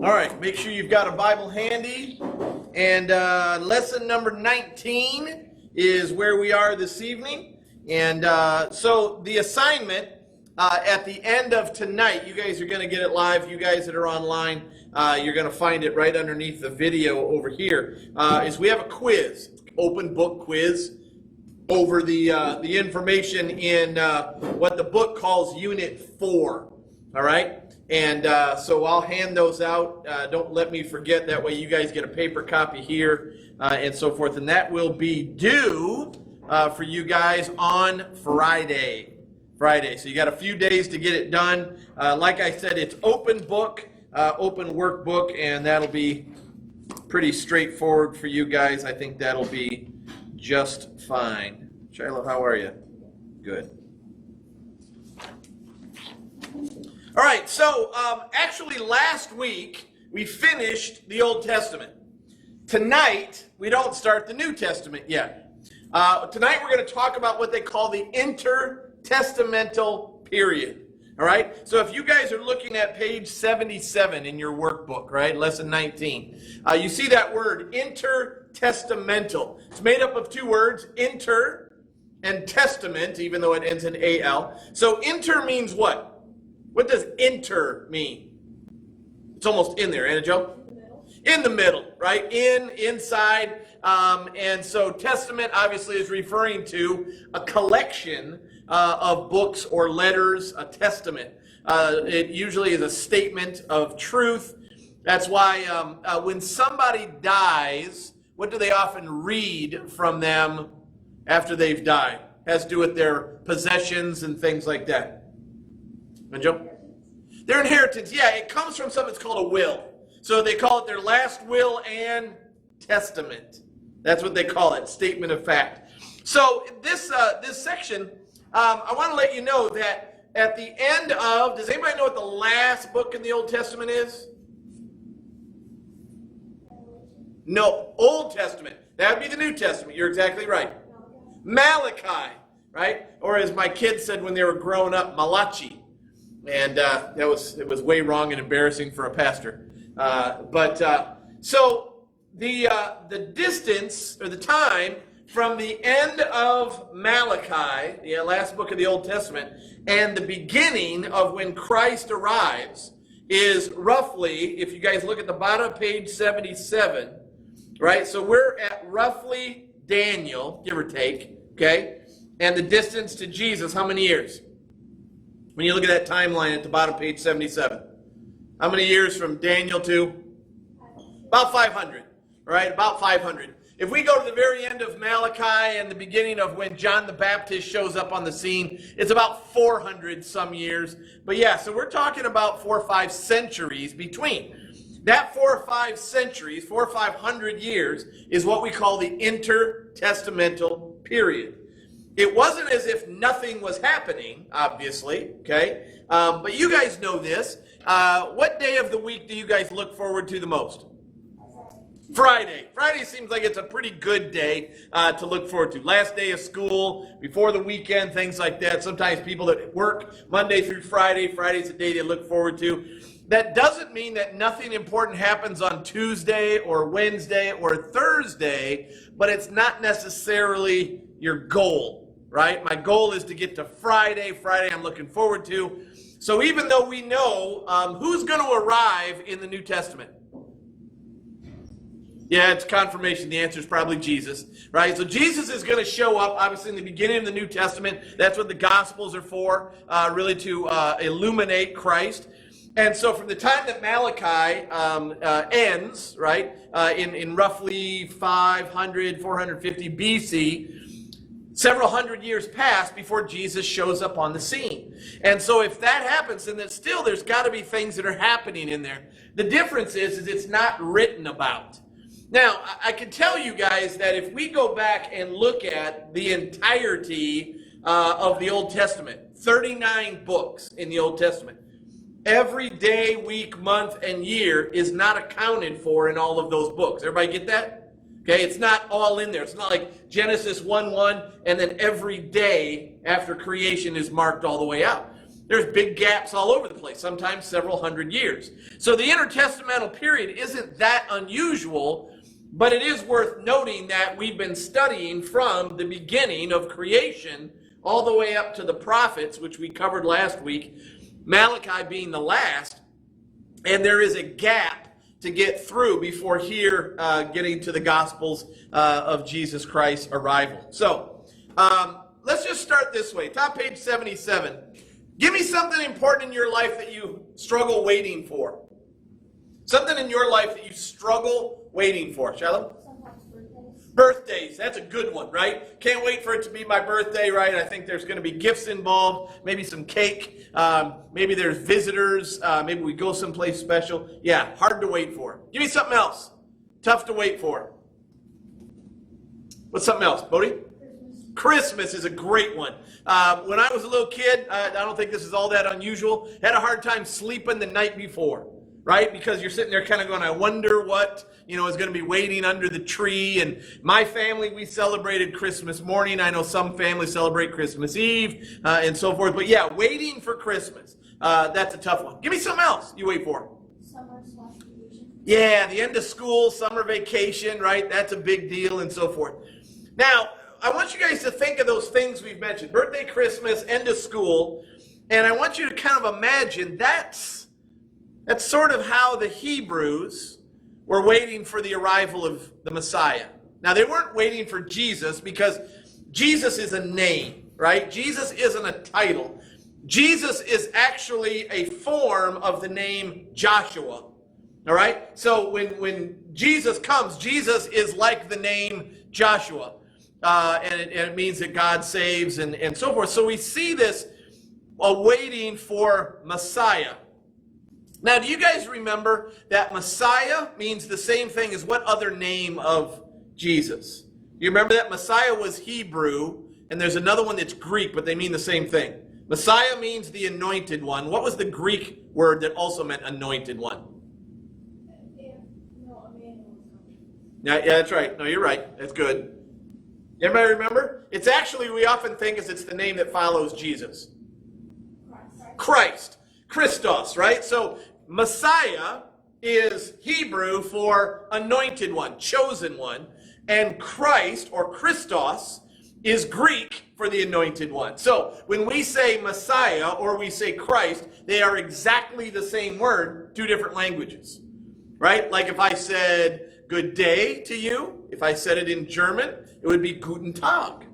All right, make sure you've got a Bible handy. And lesson number 19 is where we are this evening. And so the assignment at the end of tonight, you guys are going to get it live. You guys that are online, you're going to find it right underneath the video over here, is we have a quiz, open book quiz, over the information in what the book calls Unit 4. All right? And so I'll hand those out. Don't let me forget. That way you guys get a paper copy here and so forth. And that will be due for you guys on Friday. So you got a few days to get it done. Like I said, it's open book, open workbook, and that'll be pretty straightforward for you guys. I think that'll be just fine. Shyla, how are you? Good. All right, so actually last week we finished the Old Testament. Tonight we don't start the New Testament yet. Tonight we're going to talk about what they call the Intertestamental Period. All right, so if you guys are looking at page 77 in your workbook, right, lesson 19, you see that word intertestamental. It's made up of two words, inter and testament, even though it ends in al. So inter means what? What does inter mean? It's almost in there, ain't it, Joe? In the middle, right? Inside. And so testament obviously is referring to a collection of books or letters, a testament. It usually is a statement of truth. That's why when somebody dies, what do they often read from them after they've died? It has to do with their possessions and things like that. And Joe? Their inheritance, yeah, it comes from something that's called a will. So they call it their last will and testament. That's what they call it, statement of fact. So this section, I want to let you know that at the end of, does anybody know what the last book in the Old Testament is? No, Old Testament. That would be the New Testament. You're exactly right. Malachi, right? Or as my kids said when they were growing up, Malachi. And it was way wrong and embarrassing for a pastor. So the distance or the time from the end of Malachi, the last book of the Old Testament, and the beginning of when Christ arrives is roughly, if you guys look at the bottom of page 77, right? So we're at roughly Daniel, give or take, okay? And the distance to Jesus, how many years? When you look at that timeline at the bottom of page 77, how many years from Daniel to? About 500, right? About 500. If we go to the very end of Malachi and the beginning of when John the Baptist shows up on the scene, it's about 400 some years. But yeah, so we're talking about 4 or 5 centuries between. That 4 or 5 centuries, 4 or 500 years, is what we call the intertestamental period. It wasn't as if nothing was happening, obviously, okay? But you guys know this. What day of the week do you guys look forward to the most? Friday. Friday seems like it's a pretty good day to look forward to. Last day of school, before the weekend, things like that. Sometimes people that work Monday through Friday, Friday's the day they look forward to. That doesn't mean that nothing important happens on Tuesday or Wednesday or Thursday, but it's not necessarily your goal. Right? My goal is to get to Friday. Friday I'm looking forward to. So even though we know who's going to arrive in the New Testament? Yeah, it's confirmation. The answer is probably Jesus. Right? So Jesus is going to show up, obviously, in the beginning of the New Testament. That's what the Gospels are for, really to illuminate Christ. And so from the time that Malachi ends, right, in roughly 450 BC, several hundred years pass before Jesus shows up on the scene. And so if that happens, then there's got to be things that are happening in there. The difference is it's not written about. Now, I can tell you guys that if we go back and look at the entirety of the Old Testament, 39 books in the Old Testament, every day, week, month, and year is not accounted for in all of those books. Everybody get that? Okay, it's not all in there. It's not like Genesis 1:1 and then every day after creation is marked all the way out. There's big gaps all over the place, sometimes several hundred years. So the intertestamental period isn't that unusual, but it is worth noting that we've been studying from the beginning of creation all the way up to the prophets, which we covered last week, Malachi being the last, and there is a gap to get through before here getting to the Gospels of Jesus Christ's arrival. So let's just start this way. Top page 77. Give me something important in your life that you struggle waiting for. Something in your life that you struggle waiting for. Shyla? Sometimes birthdays. Birthdays. That's a good one, right? Can't wait for it to be my birthday, right? I think there's going to be gifts involved, maybe some cake, maybe there's visitors, maybe we go someplace special. Yeah, hard to wait for. Give me something else. Tough to wait for. What's something else, Bodie? Christmas is a great one. When I was a little kid, I don't think this is all that unusual, had a hard time sleeping the night before, right? Because you're sitting there kind of going, I wonder what, is going to be waiting under the tree. And my family, we celebrated Christmas morning. I know some families celebrate Christmas Eve and so forth. But yeah, waiting for Christmas. That's a tough one. Give me something else you wait for. Summer/vacation. Yeah, the end of school, summer vacation, right? That's a big deal and so forth. Now, I want you guys to think of those things we've mentioned. Birthday, Christmas, end of school. And I want you to kind of imagine that's sort of how the Hebrews were waiting for the arrival of the Messiah. Now, they weren't waiting for Jesus because Jesus is a name, right? Jesus isn't a title. Jesus is actually a form of the name Joshua, all right? So when Jesus comes, Jesus is like the name Joshua. And it means that God saves and so forth. So we see this waiting for Messiah. Now, do you guys remember that Messiah means the same thing as what other name of Jesus? You remember that Messiah was Hebrew, and there's another one that's Greek, but they mean the same thing. Messiah means the anointed one. What was the Greek word that also meant anointed one? Yeah, that's right. No, you're right. That's good. Everybody remember? It's actually, we often think it's the name that follows Jesus. Christ. Christos, right? So Messiah is Hebrew for anointed one, chosen one. And Christ, or Christos, is Greek for the anointed one. So when we say Messiah or we say Christ, they are exactly the same word, two different languages. Right? Like if I said good day to you, if I said it in German, it would be Guten Tag.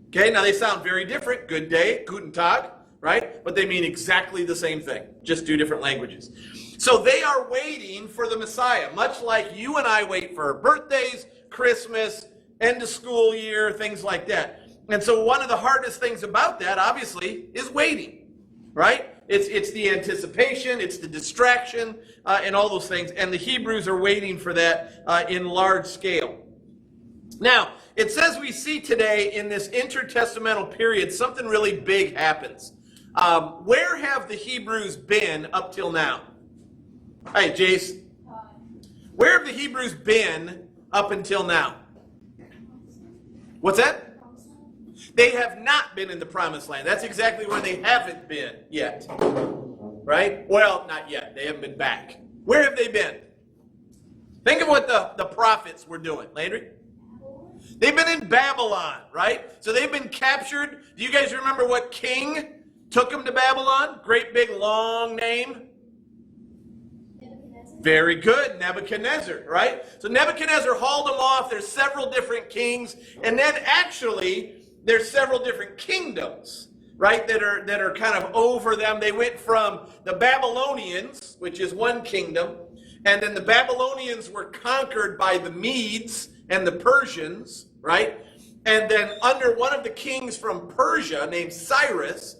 Okay, now they sound very different. Good day, Guten Tag, right? But they mean exactly the same thing, just two different languages. So they are waiting for the Messiah, much like you and I wait for birthdays, Christmas, end of school year, things like that. And so one of the hardest things about that, obviously, is waiting, right? It's the anticipation, it's the distraction, and all those things. And the Hebrews are waiting for that in large scale. Now, it says we see today in this intertestamental period, something really big happens. Where have the Hebrews been up till now? Hey, Jace. Where have the Hebrews been up until now? What's that? They have not been in the promised land. That's exactly where they haven't been yet. Right? Well, not yet. They haven't been back. Where have they been? Think of what the prophets were doing. Landry? They've been in Babylon, right? So they've been captured. Do you guys remember what king took them to Babylon? Great big long name. Very good, Nebuchadnezzar, right? So Nebuchadnezzar hauled them off. There's several different kings. And then actually, there's several different kingdoms, right, that are kind of over them. They went from the Babylonians, which is one kingdom, and then the Babylonians were conquered by the Medes and the Persians, right? And then under one of the kings from Persia named Cyrus,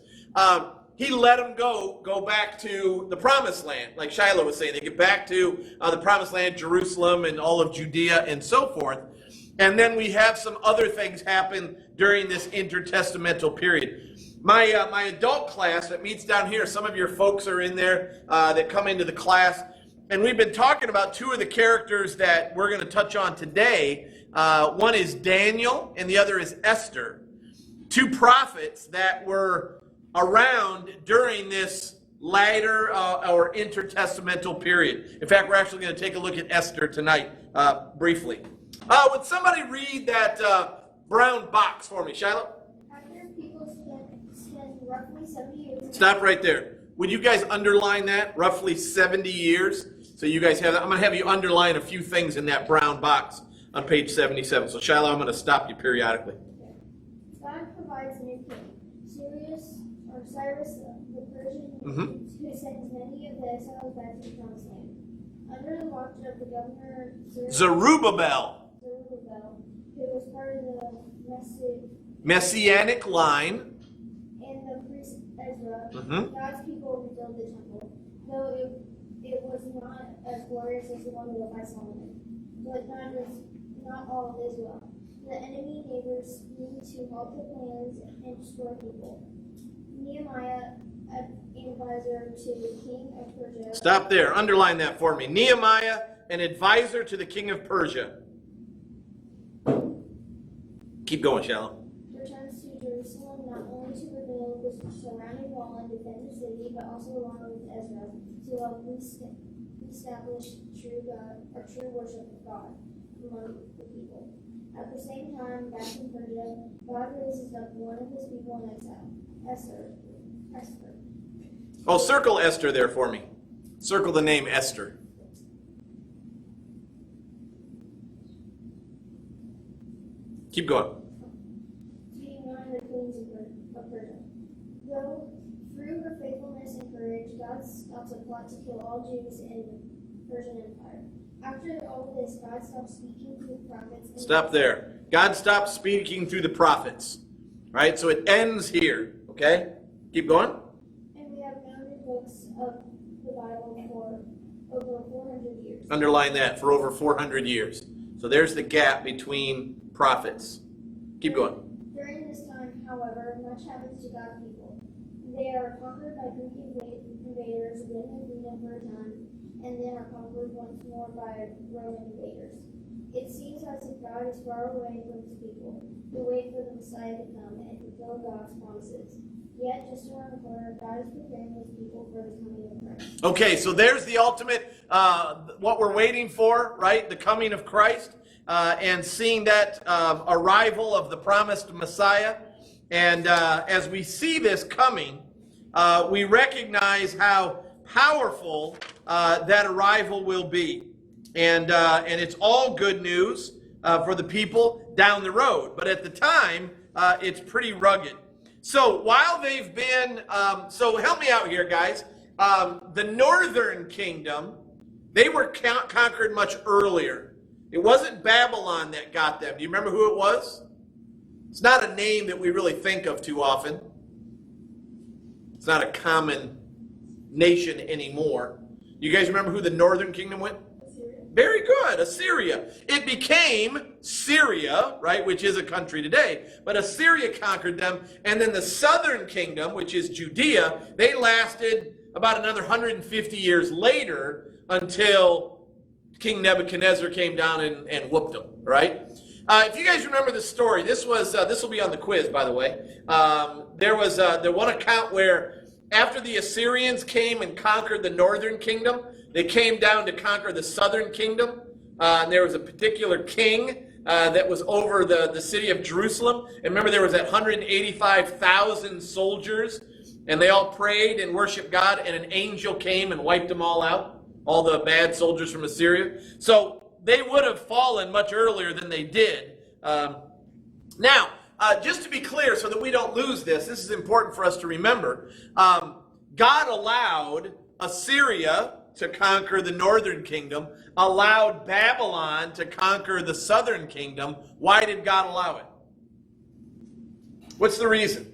he let them go back to the promised land. Like Shyla was saying, they get back to the promised land, Jerusalem and all of Judea and so forth. And then we have some other things happen during this intertestamental period. My adult class that meets down here, some of your folks are in there that come into the class. And we've been talking about two of the characters that we're going to touch on today. One is Daniel and the other is Esther. Two prophets that were around during this later or intertestamental period. In fact, we're actually going to take a look at Esther tonight briefly. Would somebody read that brown box for me, Shyla? After people spend roughly 70 years. Stop right there. Would you guys underline that? Roughly 70 years. So you guys have that. I'm going to have you underline a few things in that brown box on page 77. So Shyla, I'm going to stop you periodically. God provides a new king, Cyrus the Persian, who sends many of the exiles back to the promised land. Under the watch of the governor Zerubbabel, who was part of the Messianic line. and the priest Ezra, God's people rebuilt the temple, though it was not as glorious as the one built by Solomon. But not all of Israel. The enemy neighbors needed to halt the plans and destroy people. Nehemiah, an advisor to the king of Persia. Stop there. Underline that for me. Nehemiah, an advisor to the king of Persia. Keep going, Shyla. Returns to Jerusalem not only to rebuild the surrounding wall and defend the city, but also along with Ezra to help establish true worship of God among the people. At the same time, back in Persia, God raises up one of his people in exile, Esther. Oh, circle Esther there for me. Circle the name Esther. Keep going. Being one of the queens of Persia. Though through her faithfulness and courage, God stops a plot to kill all Jews in the Persian Empire. After all of this, God stops speaking through the prophets. Stop there. God stops speaking through the prophets. Right? So it ends here. Okay? Keep going. And we have known the books of the Bible for over 400 years. Underline that, for over 400 years. So there's the gap between prophets. Keep going. During this time, however, much happens to God's people. They are conquered by Greek invaders, win their freedom for a time, and then are conquered once more by Roman invaders. It seems as if God is far away from his people, who wait for the Messiah to come and fulfill God's promises. Yet, just around the corner, God is preparing his people for the coming of Christ. Okay, so there's the ultimate, what we're waiting for, right? The coming of Christ, and seeing that arrival of the promised Messiah. And as we see this coming, we recognize how powerful that arrival will be. And it's all good news for the people down the road. But at the time, it's pretty rugged. So while they've been, so help me out here, guys. The northern kingdom, they were conquered much earlier. It wasn't Babylon that got them. Do you remember who it was? It's not a name that we really think of too often. It's not a common nation anymore. You guys remember who the northern kingdom went? Very good, Assyria. It became Syria, right, which is a country today. But Assyria conquered them. And then the southern kingdom, which is Judea, they lasted about another 150 years later until King Nebuchadnezzar came down and whooped them, right? If you guys remember the story, this will be on the quiz, by the way. There was the one account where after the Assyrians came and conquered the northern kingdom, they came down to conquer the southern kingdom. And there was a particular king that was over the city of Jerusalem. And remember, there was that 185,000 soldiers, and they all prayed and worshiped God, and an angel came and wiped them all out, all the bad soldiers from Assyria. So they would have fallen much earlier than they did. Now, just to be clear, so that we don't lose this is important for us to remember. God allowed Assyria to conquer the northern kingdom, allowed Babylon to conquer the southern kingdom. Why did God allow it? What's the reason?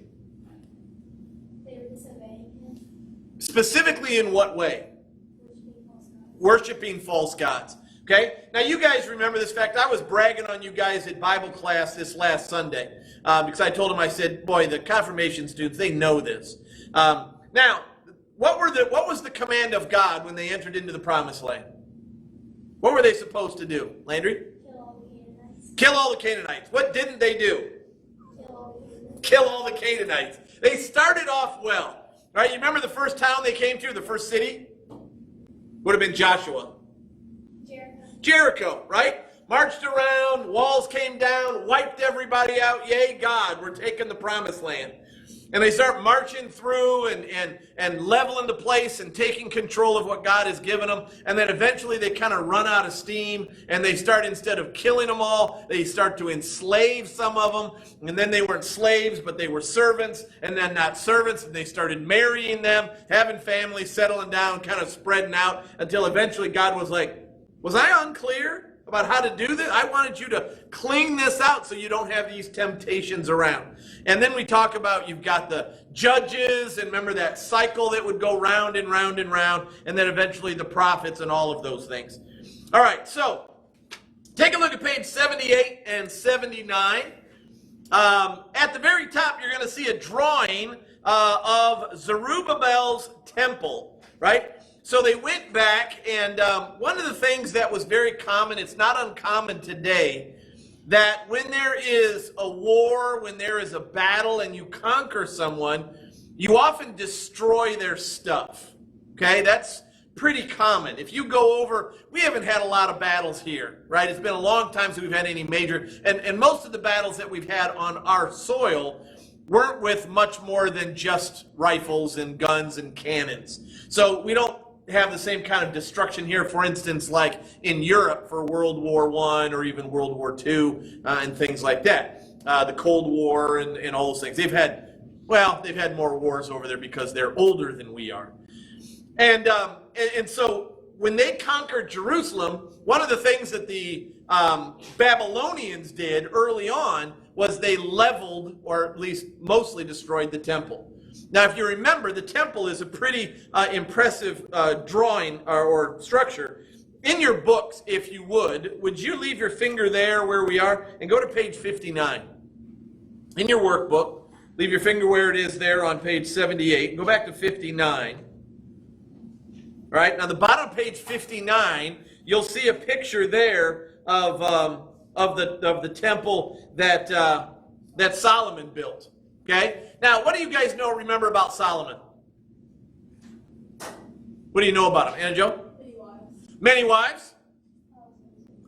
They were disobeying him. Specifically in what way? Worshiping false gods. Okay? Now you guys remember this fact. I was bragging on you guys at Bible class this last Sunday because I told them, I said, boy, the confirmation students, they know this. Now, what was the command of God when they entered into the promised land? What were they supposed to do? Landry? Kill all the Canaanites. Kill all the Canaanites. What didn't they do? Kill all the Canaanites. Kill all the Canaanites. They started off well, right? You remember the first town they came to, the first city? Would have been Joshua. Jericho, right? Marched around, walls came down, wiped everybody out. Yay, God, we're taking the promised land. And they start marching through and leveling the place and taking control of what God has given them. And then eventually they kind of run out of steam and they start, instead of killing them all, they start to enslave some of them. And then they weren't slaves, but they were servants, and then not servants. And they started marrying them, having families, settling down, kind of spreading out, until eventually God was like, was I unclear about how to do this? I wanted you to clean this out so you don't have these temptations around. And then we talk about, you've got the judges, and remember that cycle that would go round and round and round, and then eventually the prophets and all of those things. All right, so take a look at page 78 and 79. At the very top, you're going to see a drawing of Zerubbabel's temple, right? So they went back, and one of the things that was very common, it's not uncommon today, that when there is a war, when there is a battle, and you conquer someone, you often destroy their stuff. Okay, that's pretty common. If you go over, we haven't had a lot of battles here, right? It's been a long time since we've had any major, and most of the battles that we've had on our soil weren't with much more than just rifles and guns and cannons. So we don't have the same kind of destruction here, for instance, like in Europe for World War I or even World War II and things like that. The Cold War and all those things. They've had more wars over there because they're older than we are. And so when they conquered Jerusalem, one of the things that the Babylonians did early on was they leveled, or at least mostly destroyed, the temple. Now, if you remember, the temple is a pretty impressive drawing or structure. In your books, if you would you leave your finger there where we are and go to page 59. In your workbook, leave your finger where it is there on page 78. Go back to 59. All right, now the bottom of page 59, you'll see a picture there of the temple that Solomon built. Okay? Now, what do you guys remember about Solomon? What do you know about him? Anna Jo? Many wives. Many wives?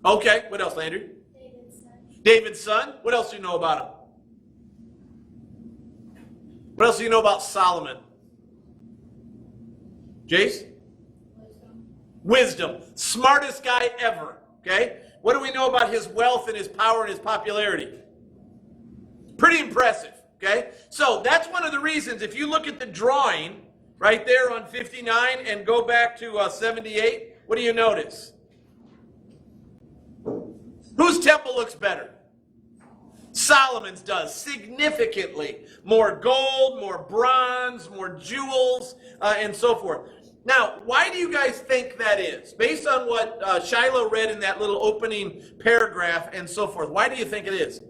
Okay. What else, Landry? David's son. David's son. What else do you know about him? What else do you know about Solomon? Jace? Wisdom. Smartest guy ever. Okay? What do we know about his wealth and his power and his popularity? Pretty impressive. Okay, so that's one of the reasons, if you look at the drawing right there on 59 and go back to 78, what do you notice? Whose temple looks better? Solomon's does, significantly. More gold, more bronze, more jewels, and so forth. Now, why do you guys think that is? Based on what Shyla read in that little opening paragraph and so forth, why do you think it is?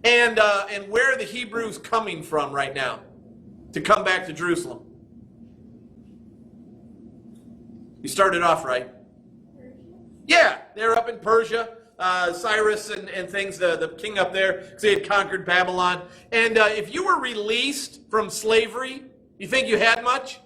And where are the Hebrews coming from right now to come back to Jerusalem? You started off right. Yeah, they're up in Persia. Cyrus and things, the king up there, because they had conquered Babylon. And if you were released from slavery, you think you had much?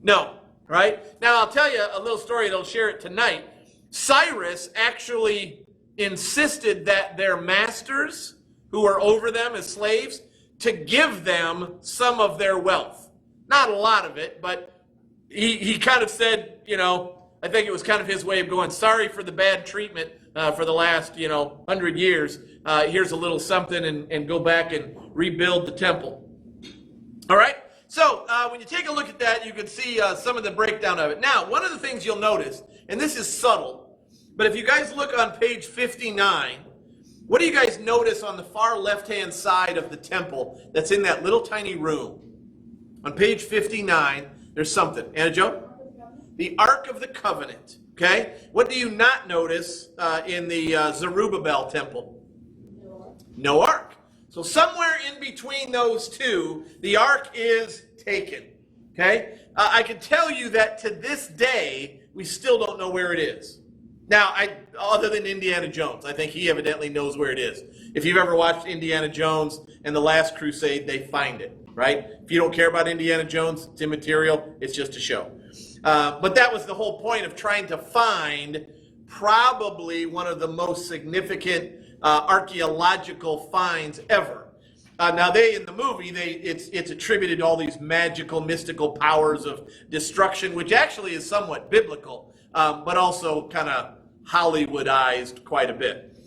No, right? Now, I'll tell you a little story, and I'll share it tonight. Cyrus actually insisted that their masters, who are over them as slaves, to give them some of their wealth. Not a lot of it, but he kind of said, I think it was kind of his way of going, sorry for the bad treatment for the last, 100 years. Here's a little something, and go back and rebuild the temple. All right? So when you take a look at that, you can see some of the breakdown of it. Now, one of the things you'll notice, and this is subtle, but if you guys look on page 59, what do you guys notice on the far left-hand side of the temple that's in that little tiny room? On page 59, there's something. Anna Jo? The Ark of the Covenant. Okay? What do you not notice in the Zerubbabel temple? No ark. So somewhere in between those two, the ark is taken. Okay? I can tell you that to this day, we still don't know where it is. Now, other than Indiana Jones, I think he evidently knows where it is. If you've ever watched Indiana Jones and The Last Crusade, they find it, right? If you don't care about Indiana Jones, it's immaterial. It's just a show. But that was the whole point of trying to find probably one of the most significant archaeological finds ever. Now, in the movie, it's attributed to all these magical, mystical powers of destruction, which actually is somewhat biblical, but also kind of Hollywoodized quite a bit.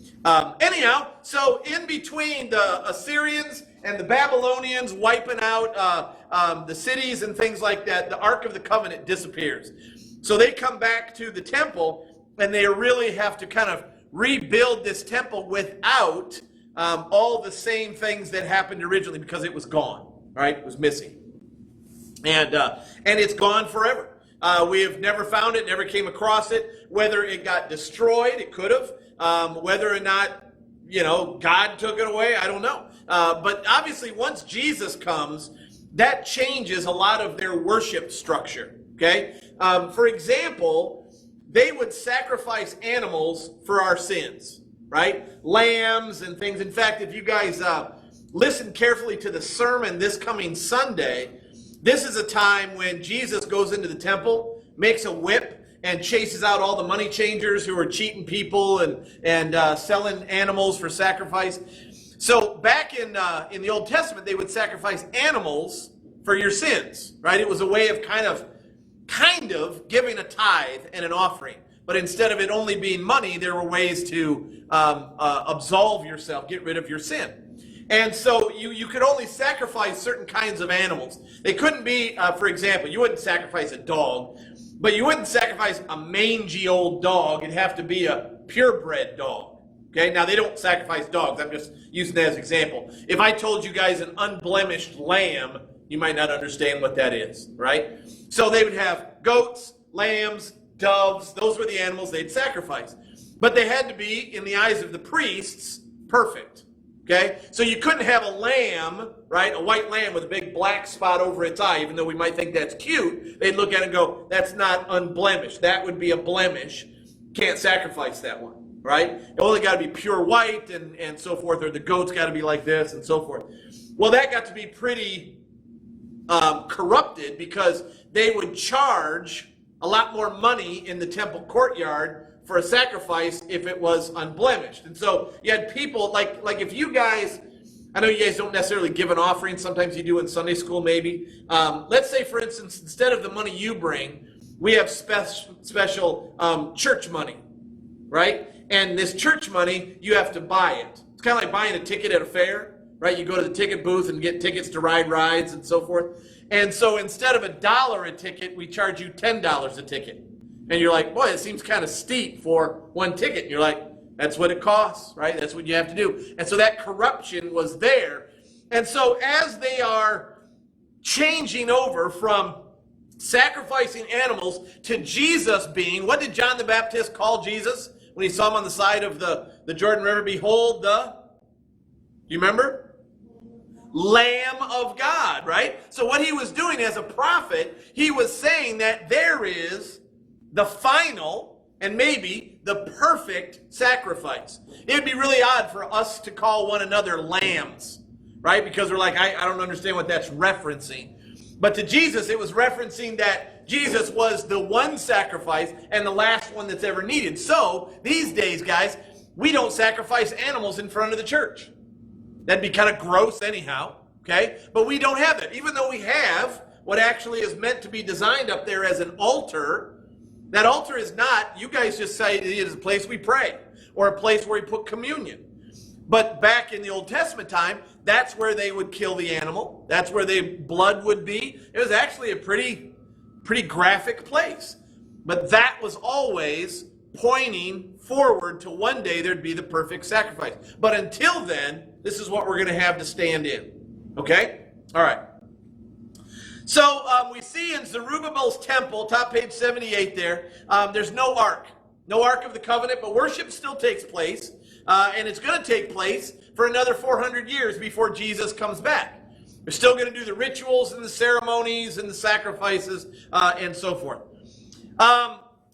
Anyhow, so in between the Assyrians and the Babylonians wiping out the cities and things like that, the Ark of the Covenant disappears. So they come back to the temple, and they really have to kind of rebuild this temple without all the same things that happened originally, because it was gone, right? It was missing. And it's gone forever. We have never found it, never came across it. Whether it got destroyed, it could have. Whether or not, God took it away, I don't know. But obviously, once Jesus comes, that changes a lot of their worship structure, okay? For example, they would sacrifice animals for our sins, right? Lambs and things. In fact, if you guys listen carefully to the sermon this coming Sunday, this is a time when Jesus goes into the temple, makes a whip, and chases out all the money changers who are cheating people and selling animals for sacrifice. So back in the Old Testament, they would sacrifice animals for your sins, right? It was a way of kind of giving a tithe and an offering. But instead of it only being money, there were ways to absolve yourself, get rid of your sin. And so you could only sacrifice certain kinds of animals. They couldn't be, for example, you wouldn't sacrifice a dog, but you wouldn't sacrifice a mangy old dog. It'd have to be a purebred dog. Okay, now they don't sacrifice dogs. I'm just using that as an example. If I told you guys an unblemished lamb, you might not understand what that is, right? So they would have goats, lambs, doves. Those were the animals they'd sacrifice. But they had to be, in the eyes of the priests, perfect. Okay? So you couldn't have a lamb, right? A white lamb with a big black spot over its eye, even though we might think that's cute. They'd look at it and go, that's not unblemished. That would be a blemish. Can't sacrifice that one, right? It only got to be pure white and so forth, or the goat's got to be like this and so forth. Well, that got to be pretty corrupted, because they would charge a lot more money in the temple courtyard for a sacrifice if it was unblemished. And so you had people like if you guys, I know you guys don't necessarily give an offering, sometimes you do in Sunday school maybe. Let's say, for instance, instead of the money you bring, we have special church money, right? And this church money, you have to buy it. It's kind of like buying a ticket at a fair, right? You go to the ticket booth and get tickets to ride rides and so forth. And so instead of $1 a ticket, we charge you $10 a ticket. And you're like, boy, it seems kind of steep for one ticket. And you're like, that's what it costs, right? That's what you have to do. And so that corruption was there. And so as they are changing over from sacrificing animals to Jesus being, what did John the Baptist call Jesus when he saw him on the side of the Jordan River? Behold, do you remember? Lamb of God, right? So what he was doing as a prophet, he was saying that there is the final and maybe the perfect sacrifice. It would be really odd for us to call one another lambs, right? Because we're like, I don't understand what that's referencing. But to Jesus, it was referencing that Jesus was the one sacrifice and the last one that's ever needed. So these days, guys, we don't sacrifice animals in front of the church. That'd be kind of gross anyhow, okay? But we don't have that. Even though we have what actually is meant to be designed up there as an altar, that altar is not, you guys just say it is a place we pray or a place where we put communion. But back in the Old Testament time, that's where they would kill the animal. That's where the blood would be. It was actually a pretty graphic place. But that was always pointing forward to one day there'd be the perfect sacrifice. But until then, this is what we're going to have to stand in. Okay? All right. So we see in Zerubbabel's temple, top page 78 there, there's no ark. No Ark of the Covenant, but worship still takes place. And it's going to take place for another 400 years before Jesus comes back. They're still going to do the rituals and the ceremonies and the sacrifices and so forth.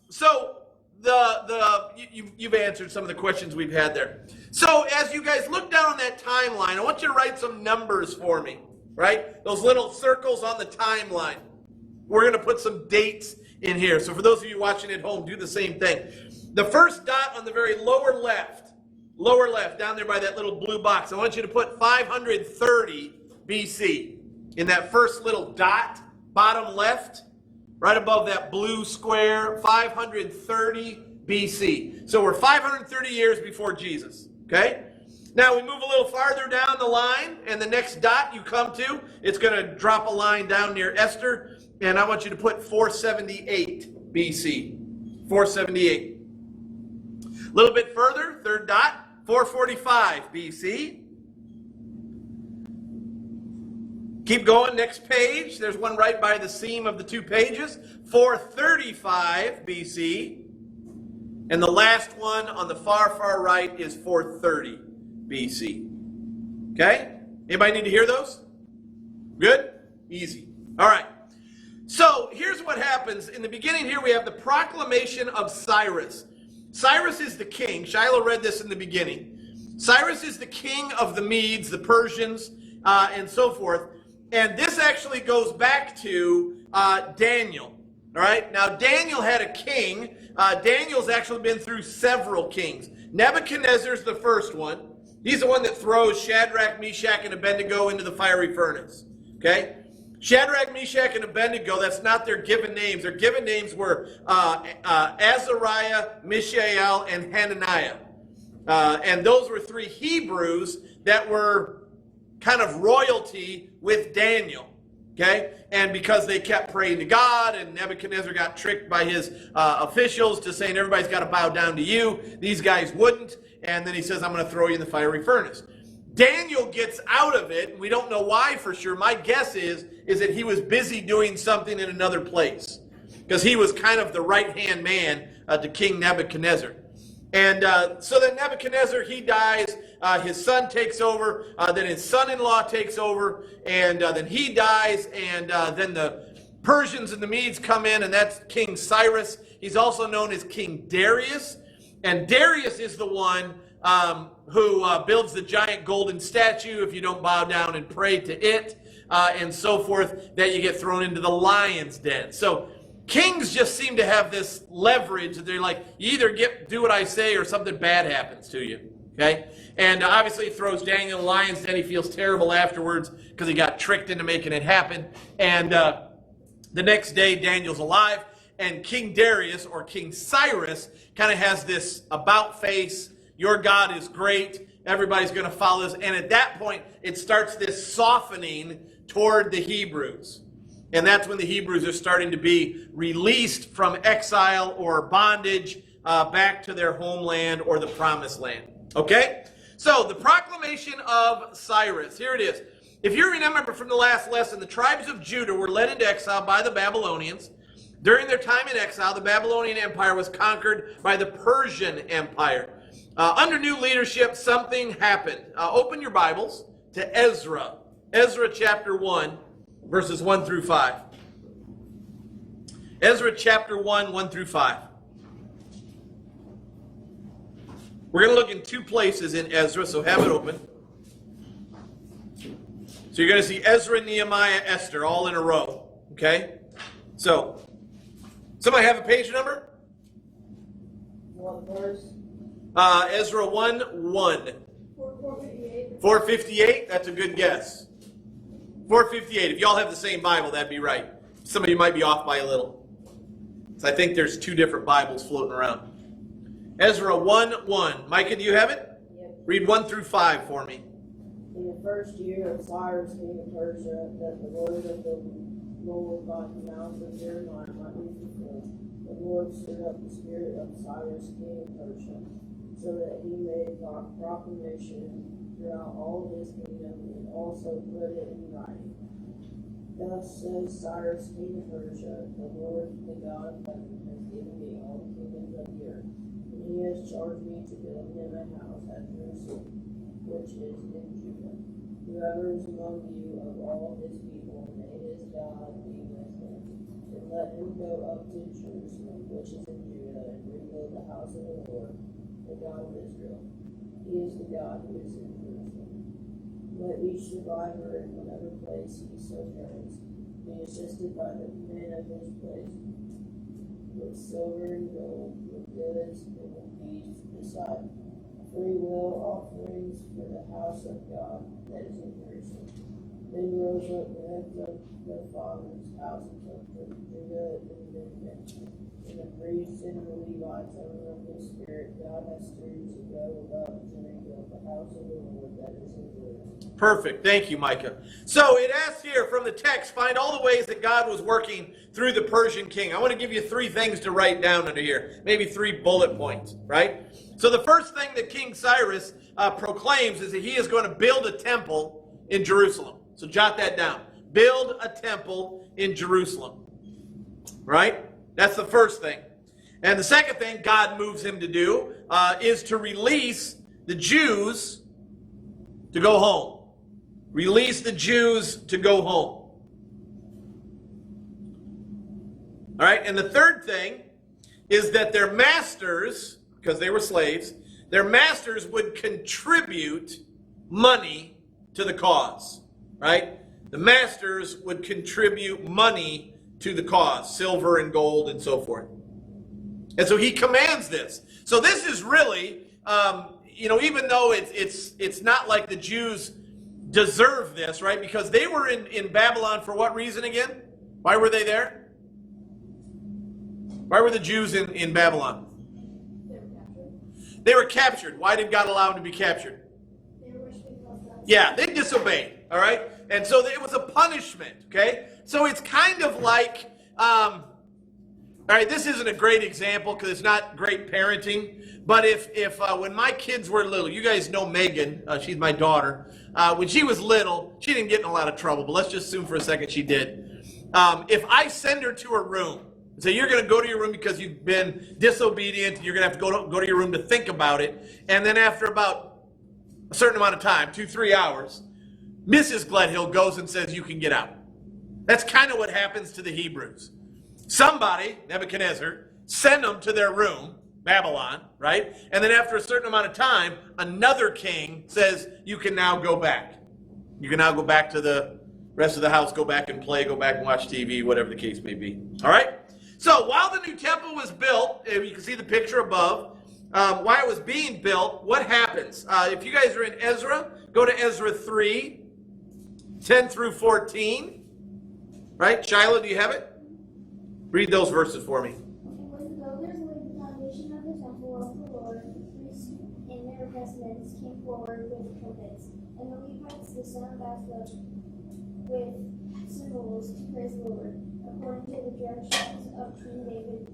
So you've answered some of the questions we've had there. So as you guys look down on that timeline, I want you to write some numbers for me, right? Those little circles on the timeline. We're going to put some dates in here. So for those of you watching at home, do the same thing. The first dot on the very lower left, down there by that little blue box, I want you to put 530 BC. In that first little dot, bottom left, right above that blue square, 530 BC. So we're 530 years before Jesus, okay? Now we move a little farther down the line, and the next dot you come to, it's going to drop a line down near Esther, and I want you to put 478 BC. 478. A little bit further, third dot, 445 BC. Keep going, next page. There's one right by the seam of the two pages. 435 BC. And the last one on the far, far right is 430 BC. Okay? Anybody need to hear those? Good? Easy. All right. So here's what happens. In the beginning here we have the proclamation of Cyrus. Cyrus is the king. Shyla read this in the beginning. Cyrus is the king of the Medes, the Persians, and so forth. And this actually goes back to Daniel. All right? Now, Daniel had a king. Daniel's actually been through several kings. Nebuchadnezzar's the first one. He's the one that throws Shadrach, Meshach, and Abednego into the fiery furnace. Okay? Shadrach, Meshach, and Abednego, that's not their given names. Their given names were Azariah, Mishael, and Hananiah. And those were three Hebrews that were kind of royalty with Daniel. Okay? And because they kept praying to God, and Nebuchadnezzar got tricked by his officials to saying everybody's got to bow down to you, these guys wouldn't. And then he says, I'm going to throw you in the fiery furnace. Daniel gets out of it, and we don't know why for sure. My guess is that he was busy doing something in another place, because he was kind of the right-hand man to King Nebuchadnezzar. And so then Nebuchadnezzar, he dies, his son takes over, then his son-in-law takes over, and then he dies, and then the Persians and the Medes come in, and that's King Cyrus. He's also known as King Darius, and Darius is the one who builds the giant golden statue. If you don't bow down and pray to it, and so forth, that you get thrown into the lion's den. So kings just seem to have this leverage that they're like, you either do what I say or something bad happens to you. Okay? And obviously he throws Daniel in the lion's den. He feels terrible afterwards because he got tricked into making it happen. And the next day Daniel's alive, and King Darius, or King Cyrus, kind of has this about face. Your God is great. Everybody's going to follow this. And at that point, it starts this softening toward the Hebrews. And that's when the Hebrews are starting to be released from exile or bondage back to their homeland or the promised land. Okay? So, the proclamation of Cyrus. Here it is. If you remember from the last lesson, the tribes of Judah were led into exile by the Babylonians. During their time in exile, the Babylonian Empire was conquered by the Persian Empire. Under new leadership, something happened. Open your Bibles to Ezra. Ezra chapter 1, verses 1 through 5. Ezra chapter 1, 1 through 5. We're going to look in two places in Ezra, so have it open. So you're going to see Ezra, Nehemiah, Esther, all in a row. Okay? So, somebody have a page number? What verse? Ezra 1, 1. 458. 458? That's a good guess. 458. If y'all have the same Bible, that'd be right. Some of you might be off by a little. So I think there's two different Bibles floating around. Ezra 1, 1. Micah, do you have it? Yep. Read 1 through 5 for me. In the first year of Cyrus, king of Persia, that the word of the Lord by the mouth of Jeremiah might be fulfilled, the Lord stirred up the spirit of Cyrus, king of Persia, so that he made proclamation throughout all his kingdom, and also put it in writing. Thus says Cyrus, king of Persia, the Lord, the God of heaven, has given me all the kingdoms of the earth, and he has charged me to build him a house at Jerusalem, which is in Judah. Whoever is among you of all his people, may his God be with him, and let him go up to Jerusalem, which is in Judah, and rebuild the house of the Lord, the God of Israel. He is the God who is in Jerusalem. Let each survivor in whatever place he sojourns be assisted by the men of his place, with silver and gold, with goods and with peace beside free will offerings for the house of God that is in Jerusalem. Then rose up the heads of their fathers' houses of Judah and Benjamin, and the priests and the Levites under the Holy Spirit God has stirred to go about to rebuild the house of the Lord that is in Jerusalem. Perfect. Thank you, Micah. So it asks here from the text, find all the ways that God was working through the Persian king. I want to give you 3 things to write down under here. Maybe 3 bullet points, right? So the first thing that King Cyrus proclaims is that he is going to build a temple in Jerusalem. So jot that down. Build a temple in Jerusalem. Right? That's the first thing. And the second thing God moves him to do is to release the Jews to go home. Release the Jews to go home. All right, and the third thing is that their masters, because they were slaves, their masters would contribute money to the cause, right? The masters would contribute money to the cause, silver and gold and so forth. And so he commands this. So this is really, even though it's not like the Jews deserve this, right? Because they were in Babylon for what reason again? Why were they there? Why were the Jews in Babylon? They were captured. Why did God allow them to be captured? They were worshiping false gods. Yeah, they disobeyed, all right? And so it was a punishment, okay? So it's kind of like, all right, this isn't a great example because it's not great parenting, but if when my kids were little, you guys know Megan, she's my daughter. When she was little, she didn't get in a lot of trouble, but let's just assume for a second she did. If I send her to her room, and say, you're going to go to your room because you've been disobedient, you're going to have to go to your room to think about it, and then after about a certain amount of time, 2-3 hours, Mrs. Gledhill goes and says, you can get out. That's kind of what happens to the Hebrews. Somebody, Nebuchadnezzar, sent them to their room, Babylon, right? And then after a certain amount of time, another king says, you can now go back. You can now go back to the rest of the house, go back and play, go back and watch TV, whatever the case may be. All right? So while the new temple was built, you can see the picture above, while it was being built, what happens? If you guys are in Ezra, go to Ezra 3, 10 through 14. Right? Shyla, do you have it? Read those verses for me. And when the builders laid the foundation of the temple of the Lord, the priests in their vestments came forward with trumpets, and the Levites, the son of Ezra, with cymbals to praise the Lord, according to the directions of King David,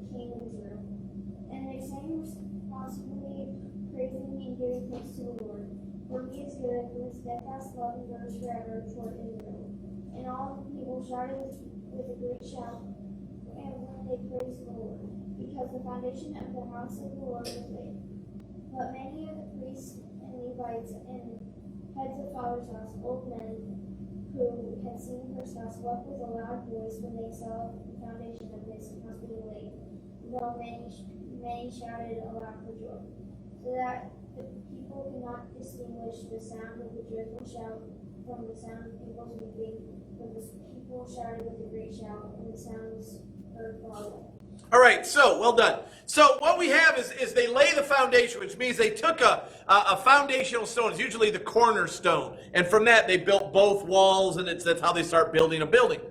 king of Israel. And they sang responsibly, praising and giving thanks to the Lord. For he is good, for his steadfast love endures forever toward Israel. And all the people shouted with a great shout, and when they praised the Lord, because the foundation of the house of the Lord was laid. But many of the priests and Levites and heads of father's house, old men, who had seen the first house, wept with a loud voice when they saw the foundation of this house being laid, though many shouted aloud for joy, so that the people could not distinguish the sound of the joyful shout from the sound of people's weeping, but the people shouted with a great shout, and the sounds heard far away. All right, so well done. So what we have is they lay the foundation, which means they took a foundational stone. It's usually the cornerstone, and from that they built both walls, and that's how they start building a building.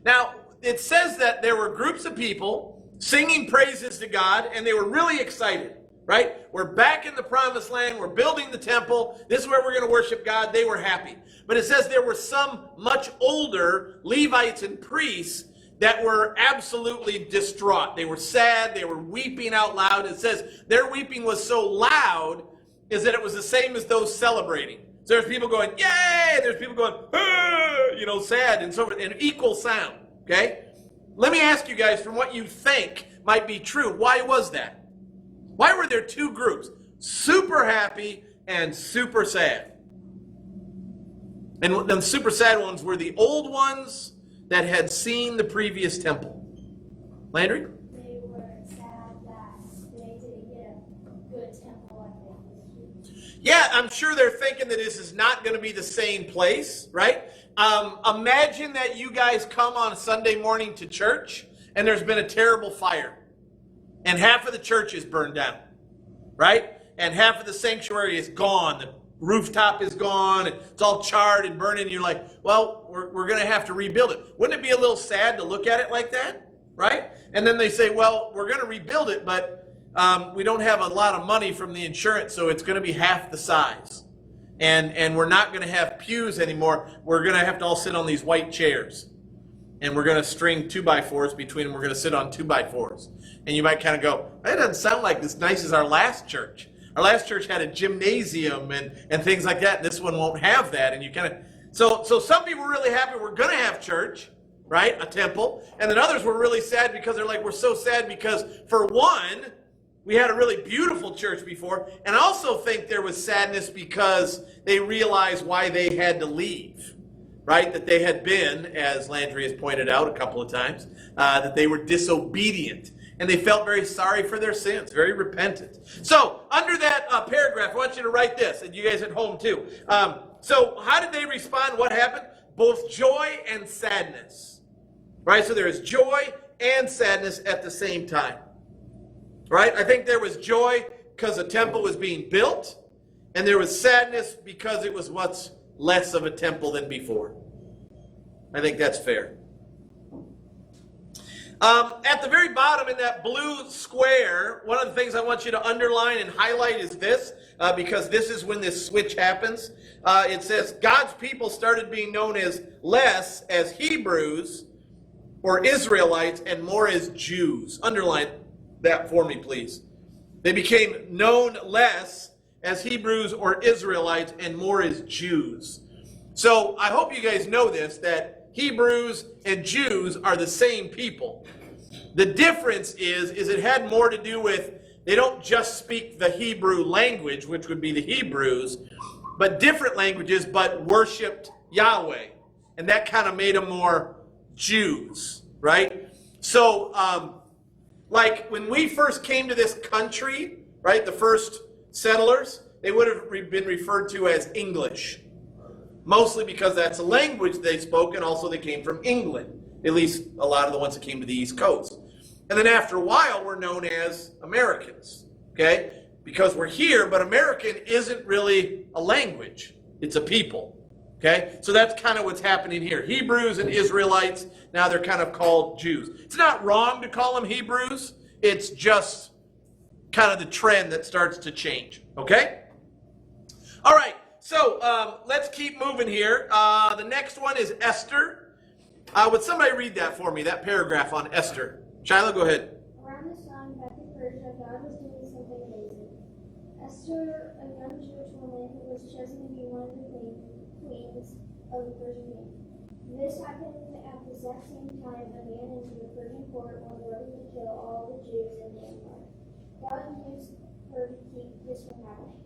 Now it says that there were groups of people singing praises to God, and they were really excited. Right? We're back in the promised land. We're building the temple. This is where we're going to worship God. They were happy. But it says there were some much older Levites and priests that were absolutely distraught. They were sad. They were weeping out loud. It says their weeping was so loud is that it was the same as those celebrating. So there's people going, yay! There's people going, ah! Sad and so forth, in equal sound. Okay? Let me ask you guys, from what you think might be true, why was that? Why were there two groups? Super happy and super sad. And the super sad ones were the old ones that had seen the previous temple. Landry? They were sad Yeah, I'm sure they're thinking that this is not going to be the same place, right? Imagine that you guys come on Sunday morning to church and there's been a terrible fire and half of the church is burned down, right? And half of the sanctuary is gone. The rooftop is gone. It's all charred and burning. And you're like, well, we're going to have to rebuild it. Wouldn't it be a little sad to look at it like that, right? And then they say, well, we're going to rebuild it, but we don't have a lot of money from the insurance, so it's going to be half the size. And we're not going to have pews anymore. We're going to have to all sit on these white chairs. And we're going to string 2x4s between them. We're going to sit on 2x4s. And you might kind of go, that doesn't sound like as nice as our last church. Our last church had a gymnasium and things like that. And this one won't have that. And you kind of, so some people were really happy we're going to have church, right? A temple. And then others were really sad because they're like, we're so sad because for one, we had a really beautiful church before, and I also think there was sadness because they realized why they had to leave, right? That they had been, as Landry has pointed out a couple of times, that they were disobedient, and they felt very sorry for their sins, very repentant. So, under that paragraph, I want you to write this, and you guys at home too. So, how did they respond? What happened? Both joy and sadness, right? So there is joy and sadness at the same time. Right? I think there was joy because a temple was being built, and there was sadness because it was what's less of a temple than before. I think that's fair. At the very bottom in that blue square, one of the things I want you to underline and highlight is this, because this is when this switch happens. It says, God's people started being known as less as Hebrews or Israelites and more as Jews. Underline that for me, please. They became known less as Hebrews or Israelites and more as Jews. So I hope you guys know this, that Hebrews and Jews are the same people. The difference is it had more to do with, they don't just speak the Hebrew language, which would be the Hebrews, but different languages, but worshiped Yahweh. And that kind of made them more Jews, right? So, like when we first came to this country, right, the first settlers, they would have been referred to as English. Mostly because that's a language they spoke, and also they came from England. At least a lot of the ones that came to the East Coast. And then after a while, we're known as Americans, okay? Because we're here, but American isn't really a language. It's a people, okay? So that's kind of what's happening here. Hebrews and Israelites, now they're kind of called Jews. It's not wrong to call them Hebrews. It's just kind of the trend that starts to change, okay? All right, so let's keep moving here. The next one is Esther. Would somebody read that for me, that paragraph on Esther? Shyla, go ahead. Around this time, back in Persia, God was doing something amazing. Esther, a young Jewish woman who was chosen to be one of the queens of the Persian king. This happened at the exact same time a man entered the Persian court was ready to kill all the Jews in the empire. God used her to keep this from happening.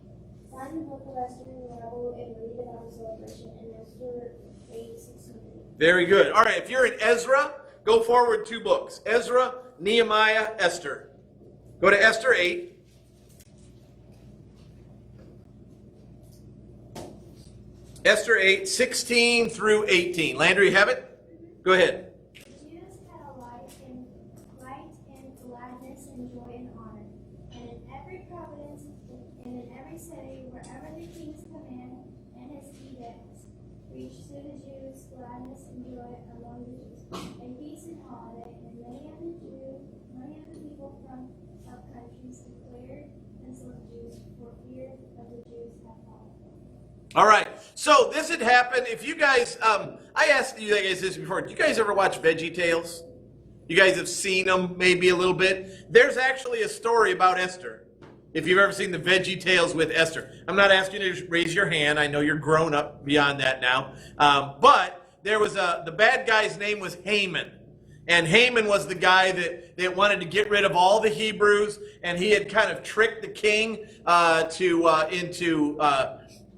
Find the book of Esther in the Bible and read about the celebration in Esther 8:16. Very good. All right, if you're in Ezra, go forward 2 books. Ezra, Nehemiah, Esther. Go to Esther 8. Esther 8, 16 through 18. Landry, you have it? Go ahead. The Jews had a light and gladness and joy and honor. And in every province and in every city, wherever the king's command and his edicts reached to the Jews, gladness and joy among the Jews, and peace and holiday. And many of the people from up countries declared themselves Jews, for fear of the Jews had fallen. All right. So this had happened. If you guys, I asked you guys this before. Do you guys ever watch VeggieTales? You guys have seen them maybe a little bit. There's actually a story about Esther. If you've ever seen the VeggieTales with Esther. I'm not asking you to raise your hand. I know you're grown up beyond that now. But there was the bad guy's name was Haman. And Haman was the guy that wanted to get rid of all the Hebrews. And he had kind of tricked the king into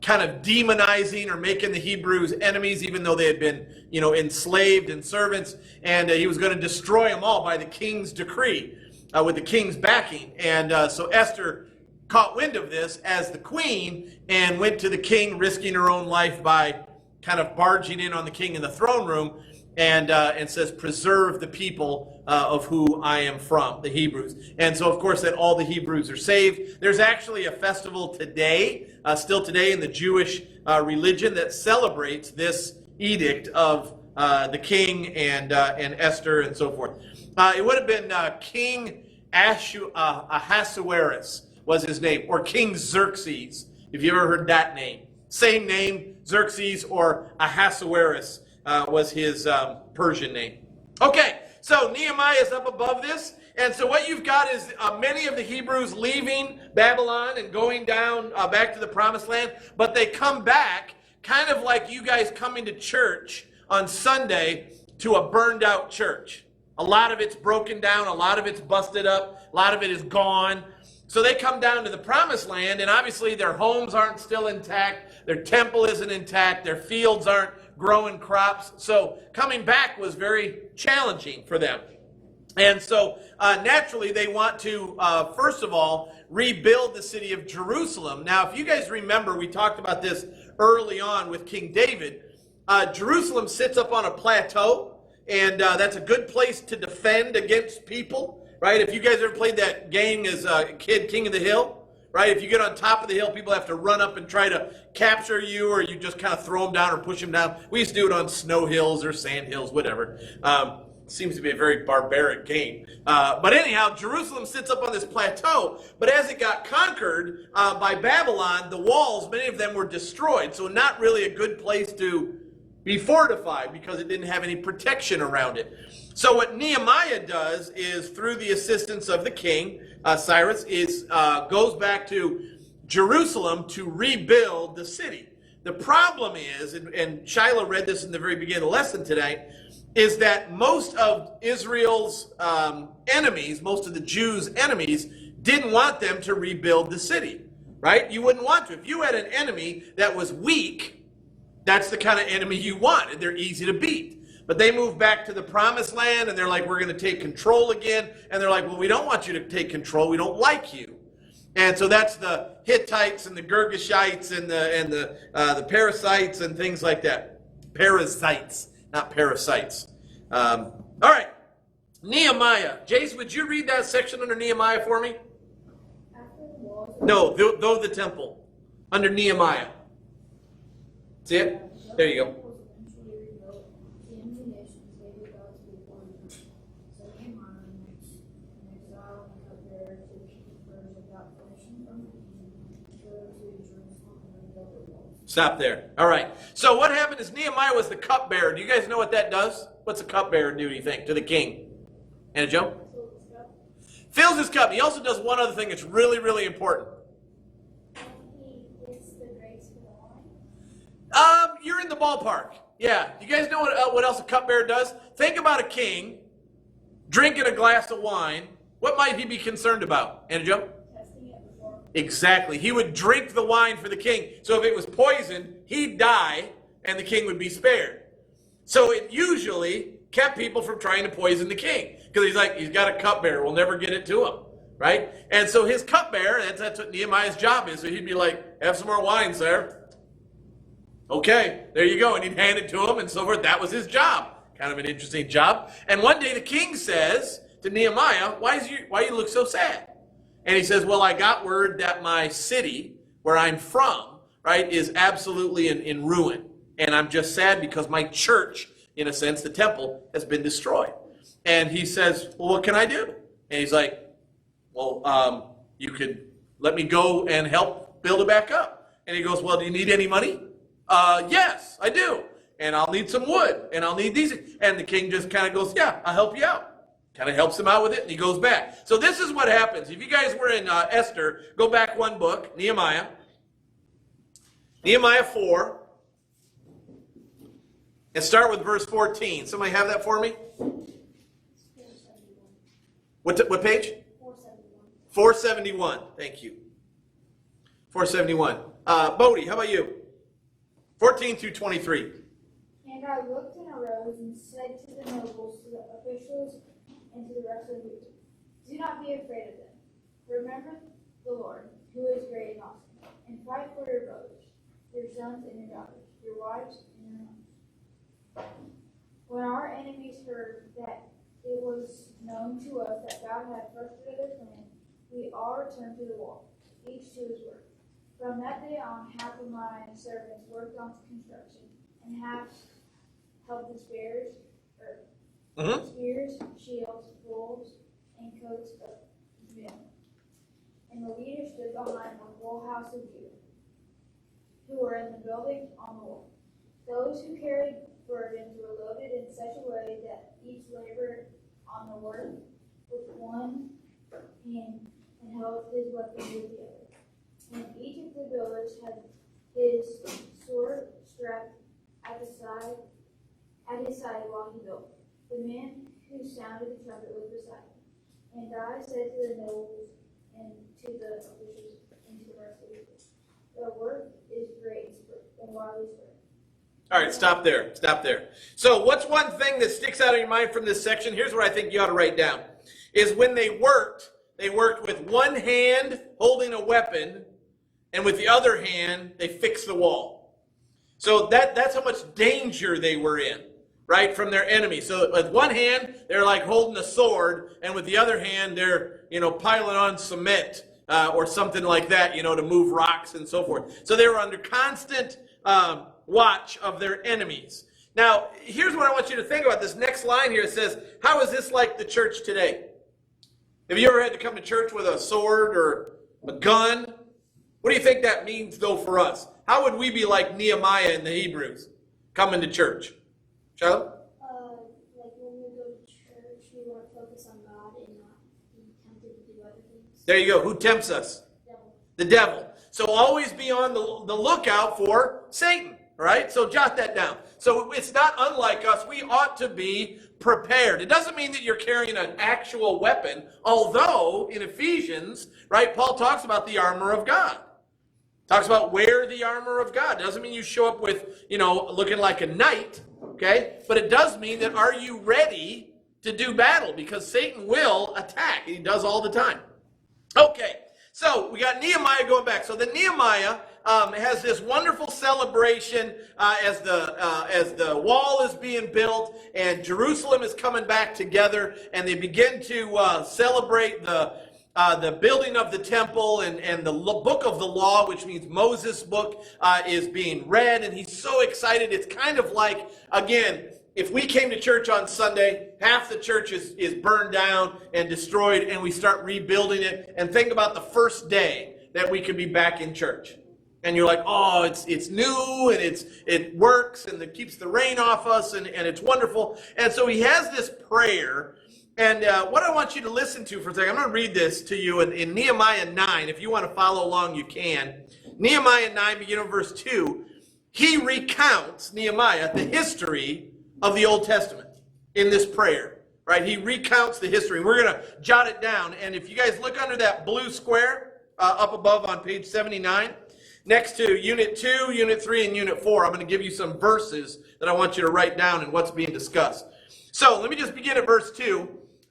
kind of demonizing or making the Hebrews enemies, even though they had been, enslaved and servants. And he was going to destroy them all by the king's decree, with the king's backing. And so Esther caught wind of this as the queen and went to the king, risking her own life by kind of barging in on the king in the throne room, and says, preserve the people of who I am from, the Hebrews. And so, of course, that all the Hebrews are saved. There's actually a festival today, still today in the Jewish religion, that celebrates this edict of the king and Esther and so forth. It would have been King Ahasuerus was his name, or King Xerxes, if you ever heard that name. Same name, Xerxes or Ahasuerus was his Persian name. Okay, so Nehemiah is up above this, and so what you've got is many of the Hebrews leaving Babylon and going down back to the Promised Land, but they come back kind of like you guys coming to church on Sunday to a burned out church. A lot of it's broken down, a lot of it's busted up, a lot of it is gone. So they come down to the Promised Land, and obviously their homes aren't still intact, their temple isn't intact, their fields aren't growing crops. So coming back was very challenging for them. And so naturally they want to, first of all, rebuild the city of Jerusalem. Now, if you guys remember, we talked about this early on with King David. Jerusalem sits up on a plateau, and that's a good place to defend against people. Right? If you guys ever played that game as a kid, King of the Hill, right? If you get on top of the hill, people have to run up and try to capture you, or you just kind of throw them down or push them down. We used to do it on snow hills or sand hills, whatever. Seems to be a very barbaric game. But anyhow, Jerusalem sits up on this plateau, but as it got conquered by Babylon, the walls, many of them were destroyed, so not really a good place to be fortified because it didn't have any protection around it. So what Nehemiah does is, through the assistance of the king, Cyrus, goes back to Jerusalem to rebuild the city. The problem is, and Shyla read this in the very beginning of the lesson today, is that most of Israel's enemies, most of the Jews' enemies, didn't want them to rebuild the city, right? You wouldn't want to. If you had an enemy that was weak, that's the kind of enemy you want, and they're easy to beat. But they move back to the Promised Land, and they're like, we're going to take control again. And they're like, well, we don't want you to take control. We don't like you. And so that's the Hittites and the Girgashites and the Perizzites and things like that. Perizzites, not parasites. All right, Nehemiah. Jace, would you read that section under Nehemiah for me? No, though the temple, under Nehemiah. See it? There you go. Stop there. All right. So what happened is Nehemiah was the cupbearer. Do you guys know what that does? What's a cupbearer do you think to the king? And Joe? Fills his cup. He also does one other thing that's really, really important. You're in the ballpark. Yeah. You guys know what else a cupbearer does? Think about a king drinking a glass of wine. What might he be concerned about? And Joe? Exactly. He would drink the wine for the king. So if it was poison, he'd die and the king would be spared. So it usually kept people from trying to poison the king. Because he's got a cupbearer. We'll never get it to him. Right? And so his cupbearer, that's what Nehemiah's job is. So he'd be like, have some more wine, sir. Okay, there you go. And he'd hand it to him and so forth. That was his job. Kind of an interesting job. And one day the king says to Nehemiah, why you look so sad? And he says, well, I got word that my city, where I'm from, right, is absolutely in ruin. And I'm just sad because my church, in a sense, the temple, has been destroyed. And he says, well, what can I do? And he's like, well, you could let me go and help build it back up. And he goes, well, do you need any money? Yes, I do. And I'll need some wood. And I'll need these. And the king just kind of goes, yeah, I'll help you out. Kind of helps him out with it, and he goes back. So this is what happens. If you guys were in Esther, go back one book, Nehemiah. Nehemiah 4. And start with verse 14. Somebody have that for me? 471. What page? 471. 471. Thank you. 471. Bodie, how about you? 14 through 23. And I looked and arose and said to the nobles, to the officials, and to the rest of you, do not be afraid of them. Remember the Lord, who is great and awesome. And fight for your brothers, your sons and your daughters, your wives and your mothers. When our enemies heard that it was known to us that God had frustrated their plan, we all returned to the wall, each to his work. From that day on, half of my servants worked on construction, and half held the spears, shields, bowls, and coats of vim. And the leaders stood behind the whole house of Judah, who were in the building on the wall. Those who carried burdens were loaded in such a way that each labored on the work with one hand and held his weapon with the other. And each of the builders had his sword strapped at his side while he built. The man who sounded the trumpet was beside him. And I said to the nobles and to the officials and to the rest of the people, the work is great and widely spread. All right, stop there. Stop there. So what's one thing that sticks out in your mind from this section? Here's what I think you ought to write down. Is when they worked with one hand holding a weapon, and with the other hand, they fixed the wall. So that's how much danger they were in, right, from their enemy. So with one hand, they're like holding a sword, and with the other hand, they're, piling on cement or something like that, to move rocks and so forth. So they were under constant watch of their enemies. Now, here's what I want you to think about. This next line here, it says, how is this like the church today? Have you ever had to come to church with a sword or a gun? What do you think that means, though, for us? How would we be like Nehemiah and the Hebrews coming to church? Shyla? Like when we go to church, we want to focus on God and not be tempted to do other things. There you go. Who tempts us? Devil. The devil. So always be on the lookout for Satan, right? So jot that down. So it's not unlike us. We ought to be prepared. It doesn't mean that you're carrying an actual weapon, although in Ephesians, right, Paul talks about the armor of God. Talks about wear the armor of God. Doesn't mean you show up with, looking like a knight, okay? But it does mean that are you ready to do battle? Because Satan will attack. He does all the time. Okay, so we got Nehemiah going back. So the Nehemiah has this wonderful celebration as the wall is being built and Jerusalem is coming back together, and they begin to celebrate the building of the temple, and the book of the law, which means Moses' book, is being read, and he's so excited. It's kind of like, again, if we came to church on Sunday, half the church is burned down and destroyed, and we start rebuilding it, and think about the first day that we could be back in church. And you're like, oh, it's new, and it works, and it keeps the rain off us, and it's wonderful. And so he has this prayer. And what I want you to listen to for a second, I'm going to read this to you in Nehemiah 9. If you want to follow along, you can. Nehemiah 9, beginning of verse 2. He recounts, Nehemiah, the history of the Old Testament in this prayer. Right? He recounts the history. We're going to jot it down. And if you guys look under that blue square up above on page 79, next to Unit 2, Unit 3, and Unit 4, I'm going to give you some verses that I want you to write down and what's being discussed. So let me just begin at verse 2.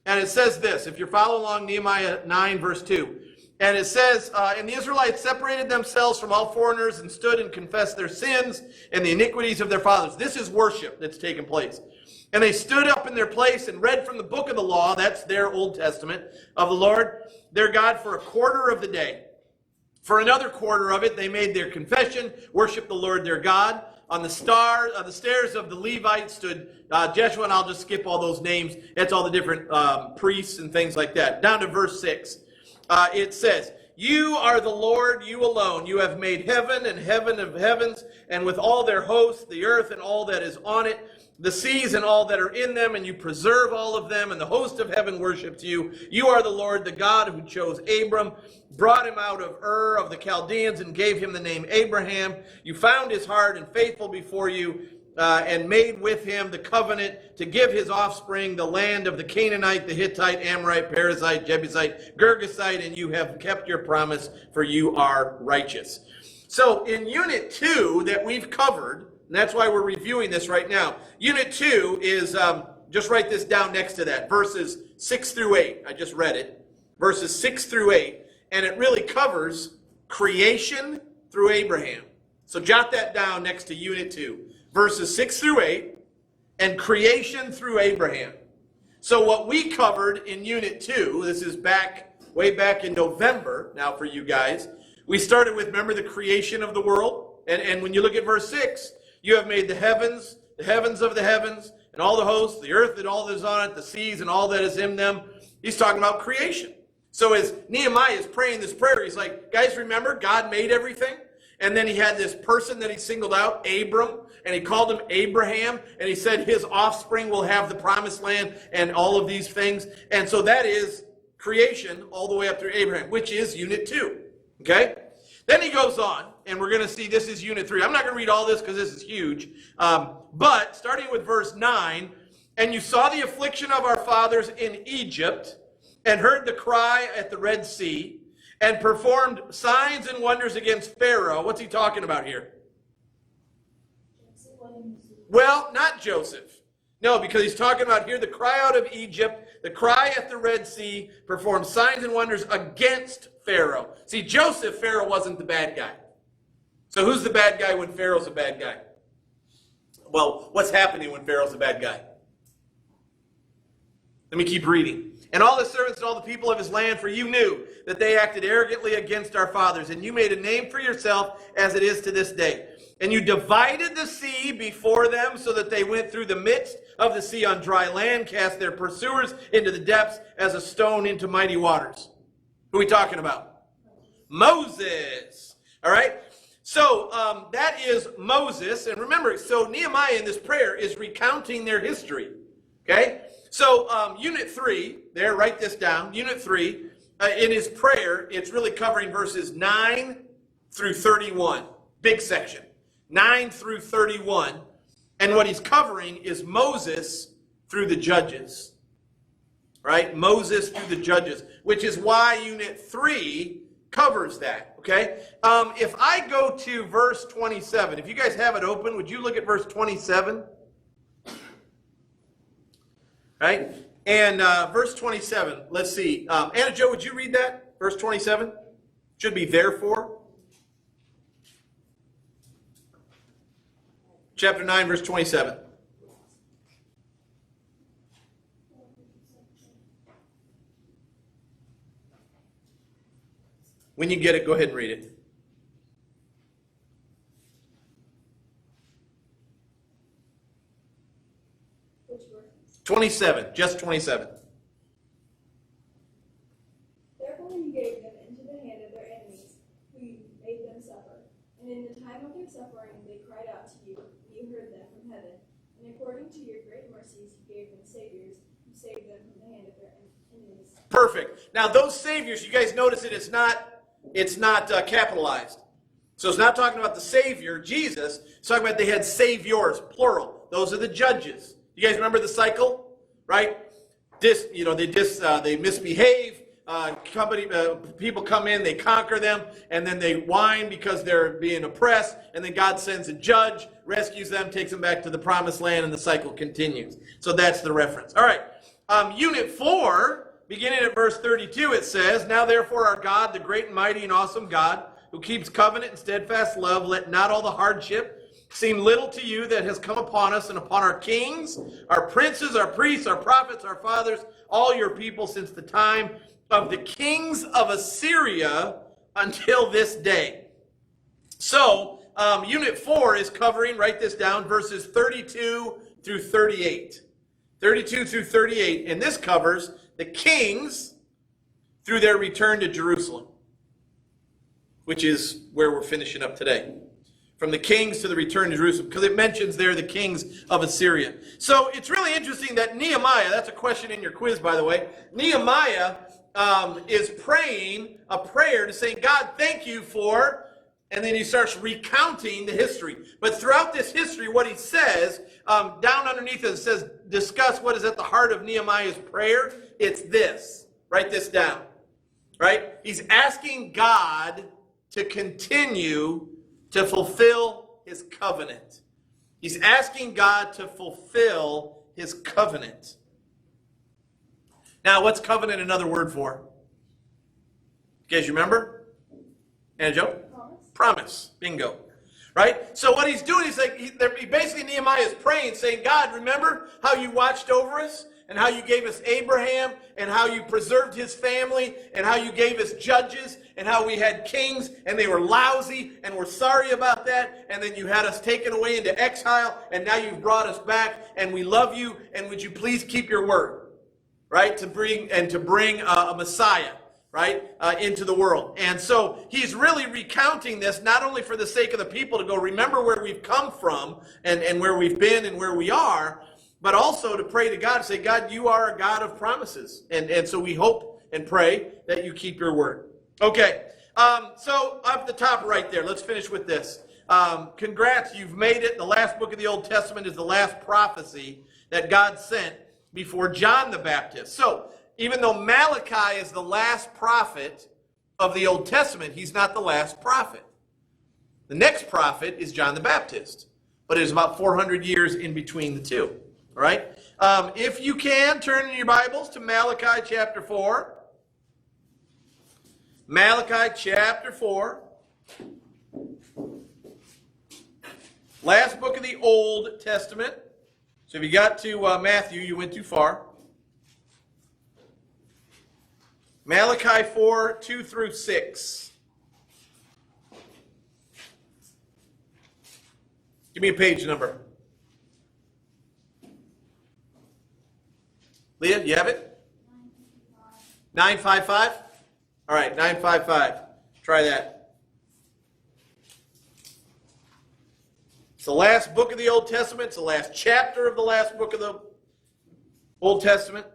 And it says this, if you're following along, Nehemiah 9, verse 2. And it says, and the Israelites separated themselves from all foreigners and stood and confessed their sins and the iniquities of their fathers. This is worship that's taken place. And they stood up in their place and read from the book of the law, that's their Old Testament, of the Lord their God for a quarter of the day. For another quarter of it, they made their confession, worshiped the Lord their God. On the stairs of the Levites stood Jeshua, and I'll just skip all those names. It's all the different priests and things like that. Down to verse 6. It says, you are the Lord, you alone. You have made heaven and heaven of heavens, and with all their hosts, the earth and all that is on it, the seas and all that are in them, and you preserve all of them, and the host of heaven worships you. You are the Lord, the God who chose Abram, brought him out of Ur of the Chaldeans, and gave him the name Abraham. You found his heart and faithful before you, and made with him the covenant to give his offspring the land of the Canaanite, the Hittite, Amorite, Perizzite, Jebusite, Girgasite, and you have kept your promise, for you are righteous. So in Unit 2 that we've covered, and that's why we're reviewing this right now. Unit 2 is, just write this down next to that, verses 6 through 8. I just read it. Verses 6 through 8. And it really covers creation through Abraham. So jot that down next to Unit 2. Verses 6 through 8, and creation through Abraham. So what we covered in Unit 2, this is way back in November now for you guys. We started with, remember, the creation of the world? And when you look at verse 6, you have made the heavens of the heavens, and all the hosts, the earth and all that is on it, the seas and all that is in them. He's talking about creation. So as Nehemiah is praying this prayer, he's like, guys, remember, God made everything? And then he had this person that he singled out, Abram, and he called him Abraham, and he said his offspring will have the promised land and all of these things. And so that is creation all the way up through Abraham, which is Unit 2. Okay? Then he goes on, and we're going to see this is Unit 3. I'm not going to read all this because this is huge. But starting with verse 9, and you saw the affliction of our fathers in Egypt, and heard the cry at the Red Sea, and performed signs and wonders against Pharaoh. What's he talking about here? Well, not Joseph. No, because he's talking about here the cry out of Egypt, the cry at the Red Sea, performed signs and wonders against Pharaoh. See, Pharaoh wasn't the bad guy. So who's the bad guy when Pharaoh's a bad guy? Well, what's happening when Pharaoh's a bad guy? Let me keep reading. And all the servants and all the people of his land, for you knew that they acted arrogantly against our fathers, and you made a name for yourself as it is to this day. And you divided the sea before them so that they went through the midst of the sea on dry land, cast their pursuers into the depths as a stone into mighty waters. Who are we talking about? Moses. All right? So that is Moses. And remember, so Nehemiah in this prayer is recounting their history. Okay? So Unit 3, there, write this down. Unit 3, in his prayer, it's really covering verses 9 through 31. Big section. 9 through 31. And what he's covering is Moses through the judges. Right? Moses through the judges. Which is why Unit 3 covers that. Okay? If I go to verse 27, if you guys have it open, would you look at verse 27? Right? And verse 27, let's see. Anna Jo, would you read that? Verse 27? Should be therefore. Chapter 9, verse 27. When you get it, go ahead and read it. Which verse? 27, just 27. Therefore you gave them into the hand of their enemies, who you made them suffer. And in the time of their suffering they cried out to you, and you heard them from heaven. And according to your great mercies you gave them saviors, who saved them from the hand of their enemies. Perfect. Now those saviors, you guys notice that it's not capitalized. So it's not talking about the Savior, Jesus. It's talking about they had saviors, plural. Those are the judges. You guys remember the cycle, right? They misbehave. People come in, they conquer them, and then they whine because they're being oppressed. And then God sends a judge, rescues them, takes them back to the promised land, and the cycle continues. So that's the reference. All right. Unit 4, beginning at verse 32, it says, "Now therefore our God, the great and mighty and awesome God, who keeps covenant and steadfast love, let not all the hardship seem little to you that has come upon us and upon our kings, our princes, our priests, our prophets, our fathers, all your people since the time of the kings of Assyria until this day." So, Unit 4 is covering, write this down, verses 32 through 38. 32 through 38, and this covers the kings through their return to Jerusalem, which is where we're finishing up today. From the kings to the return to Jerusalem, because it mentions there the kings of Assyria. So it's really interesting that Nehemiah, that's a question in your quiz, by the way, Nehemiah is praying a prayer to say, God, thank you for, and then he starts recounting the history. But throughout this history, what he says, down underneath it says, discuss what is at the heart of Nehemiah's prayer. It's this. Write this down. Right? He's asking God to continue to fulfill his covenant. He's asking God to fulfill his covenant. Now, what's covenant another word for? You guys remember? And Joe? Promise. Promise. Bingo. Right? So what he's doing, he's like, basically Nehemiah is praying, saying, God, remember how you watched over us and how you gave us Abraham and how you preserved his family and how you gave us judges and how we had kings and they were lousy and we're sorry about that. And then you had us taken away into exile and now you've brought us back and we love you and would you please keep your word, right? To bring a Messiah, right, into the world. And so he's really recounting this not only for the sake of the people to go remember where we've come from and where we've been and where we are, but also to pray to God and say, God, you are a God of promises. And so we hope and pray that you keep your word. Okay, so up the top right there, let's finish with this. Congrats, you've made it. The last book of the Old Testament is the last prophecy that God sent before John the Baptist. So even though Malachi is the last prophet of the Old Testament, he's not the last prophet. The next prophet is John the Baptist, but it is about 400 years in between the two. All right? If you can, turn in your Bibles to Malachi chapter 4. Malachi chapter 4. Last book of the Old Testament. So if you got to Matthew, you went too far. Malachi 4, 2 through 6. Give me a page number. Leah, you have it? 955? All right, 955. Try that. It's the last book of the Old Testament. It's the last chapter of the last book of the Old Testament.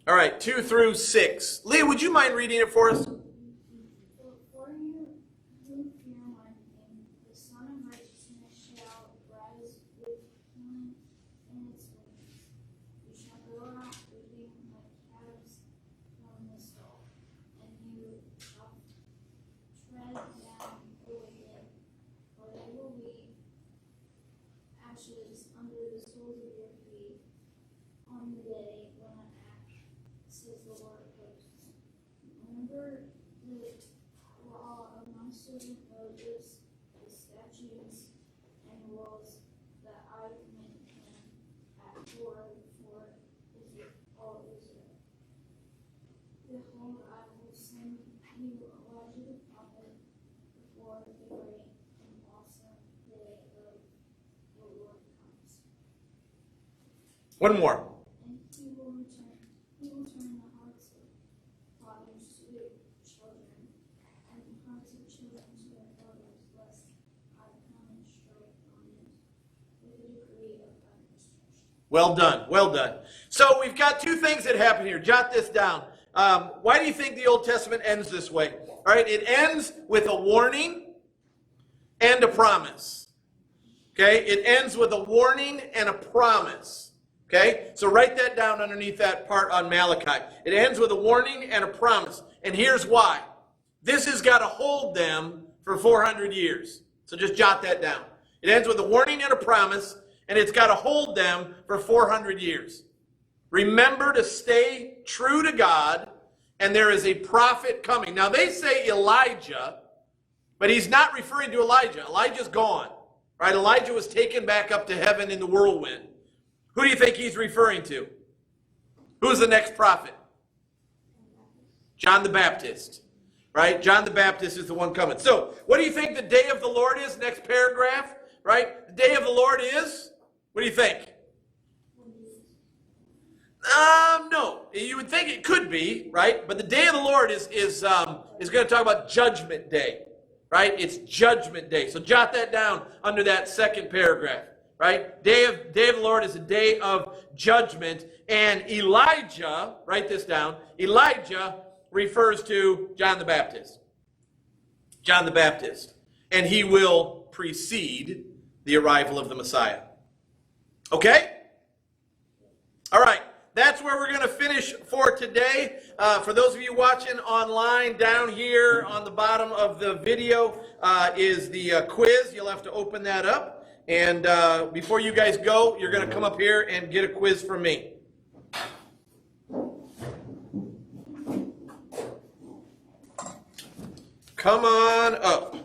All right, 2 through 6. Leah, would you mind reading it for us? For you who fear my name, the Son of Righteousness shall rise with healing in its wings. You shall go out leading like calves from the stall, and you shall tread down the wicked, for they will be ashes under the soles of your feet on the day when I act, says the Lord of hosts. Remember the law of my servant Moses, the statutes and rules that I commanded him at Horeb for all Israel. Behold, I will send you Elijah the prophet before the great and awesome day of the Lord comes. One more. And he will turn the hearts of fathers to their children, and the hearts of children to their fathers, lest I come and strike on it with a degree of utter destruction. Well done, well done. So we've got two things that happen here. Jot this down. Why do you think the Old Testament ends this way? All right, it ends with a warning and a promise. Okay, it ends with a warning and a promise. Okay, so write that down underneath that part on Malachi. It ends with a warning and a promise. And here's why. This has got to hold them for 400 years. So just jot that down. It ends with a warning and a promise, and it's got to hold them for 400 years. Remember to stay true to God, and there is a prophet coming. Now they say Elijah, but he's not referring to Elijah. Elijah's gone. Right? Elijah was taken back up to heaven in the whirlwind. Who do you think he's referring to? Who's the next prophet? John the Baptist. Right? John the Baptist is the one coming. So, what do you think the day of the Lord is? Next paragraph. Right? The day of the Lord is? What do you think? No. You would think it could be, right? But the day of the Lord is going to talk about Judgment Day. Right? It's Judgment Day. So jot that down under that second paragraph. Right? Day of the Lord is a day of judgment. And Elijah, write this down, Elijah refers to John the Baptist. John the Baptist. And he will precede the arrival of the Messiah. Okay? All right. That's where we're going to finish for today. For those of you watching online, down here on the bottom of the video is the quiz. You'll have to open that up. And before you guys go, you're going to come up here and get a quiz from me. come on up.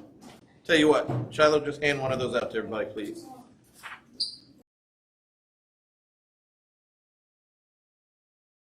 Tell you what, Shiloh, just hand one of those out to everybody, please.